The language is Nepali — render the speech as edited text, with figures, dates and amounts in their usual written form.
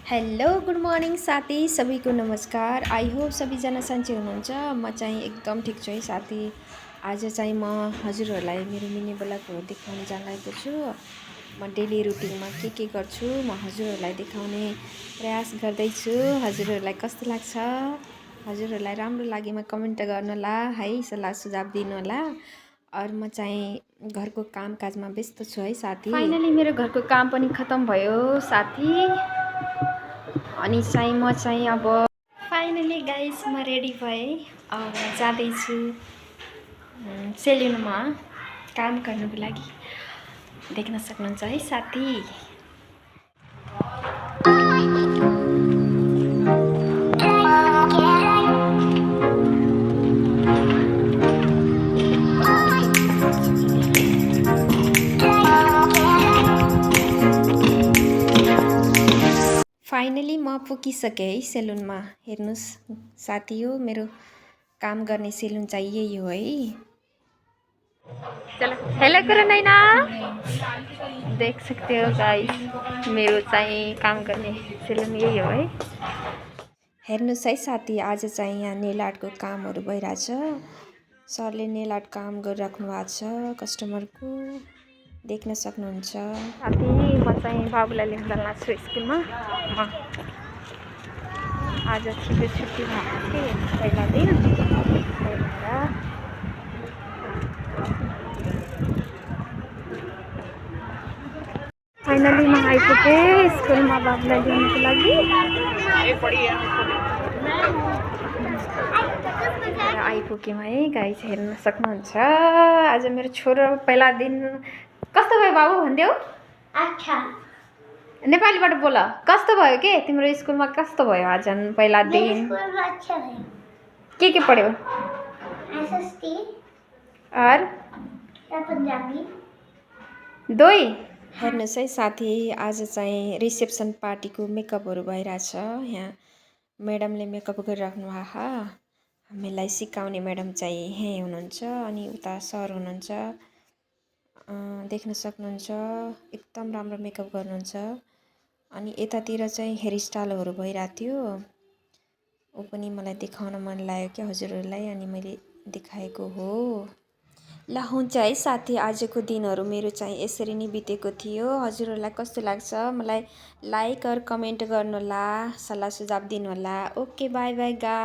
हेलो गुड मर्निङ साथी सबैको नमस्कार। आई होप सबैजना सन्चै हुनुहुन्छ। म चाहिँ एकदम ठिक छु है साथी। आज चाहिँ म हजुरहरूलाई मेरो मिनी ब्लगहरू देखाउन जानेको छु। म डेली रुटिनमा के गर्छु म हजुरहरूलाई देखाउने प्रयास गर्दैछु। हजुरहरूलाई कस्तो लाग्छ? हजुरहरूलाई राम्रो लागेमा कमेन्ट गर्नुहोला है, सल्लाह सुझाव दिनुहोला। और म चाहिँ घरको कामकाजमा व्यस्त छु है साथी। फाइनली मेरो घरको काम पनि खत्तम भयो साथी। अनि चाहिँ म चाहिँ अब फाइनली गाइस म रेडी भएँ। अब म जाँदैछु सेलुनमा काम गर्नुको लागि। देख्न सक्नुहुन्छ है साथी। फाइनली म पुगिसकेँ है सेलुनमा। हेर्नुहोस् साथी, हो मेरो काम गर्ने सेलुन चाहिँ यही हो है। चलो हेलो करो नैना, देख सकते हो गाइस, मेरो चाहिँ काम गर्ने सेलुन यही हो है। हेर्नुहोस् है साथी, आज चाहिँ यहाँ नेल आर्टको कामहरू भइरहेछ। सरले नेल आर्ट काम गरिराख्नु भएको छ कस्टमरको, देख्न सक्नुहुन्छ साथी। म चाहिँ बाबुलाई लिन जान लाग्छु स्कुलमा। आज छिटो छुट्टी भएको थियो पहिला दिन, फाइनली म आइपुगेँ स्कुलमा बाबुलाई लिनको लागि। आइपुग्यौँ है गाइस, हेर्न सक्नुहुन्छ। आज मेरो छोरो पहिला दिन कस्तो भयो बाबु भनिदेऊ। अच्छा, नेपालीबाट बोल, कस्तो भयो के तिम्रो स्कुलमा? कस्तो भयो आज पहिला दिन? अच्छा भयो। के पढ्यो? एसएसटी और पंजाबी दोई। हेर्नुहोस् है साथी, आज चाहिँ रिसेप्सन पार्टीको मेकअपहरू भइरहेछ। यहाँ म्याडमले मेकअप गरिराख्नु भएको। हामीलाई सिकाउने म्याडम चाहिँ यहीँ हुनुहुन्छ अनि उता सर हुनुहुन्छ। देख्न सक्नुहुन्छ एकदम राम्रो मेकअप गर्नुहुन्छ। अनि यतातिर चाहिँ हेयर स्टाइलहरू भइरहेको थियो। ऊ पनि मलाई देखाउन मन लाग्यो क्या हजुरहरूलाई, अनि मैले देखाएको हो। ल हुन्छ है साथी, आजको दिनहरू मेरो चाहिँ यसरी नै बितेको थियो। हजुरहरूलाई कस्तो लाग्छ मलाई लाइक और कमेन्ट गर्नुहोला, सल्लाह सुझाव दिनुहोला। Okay by by guys.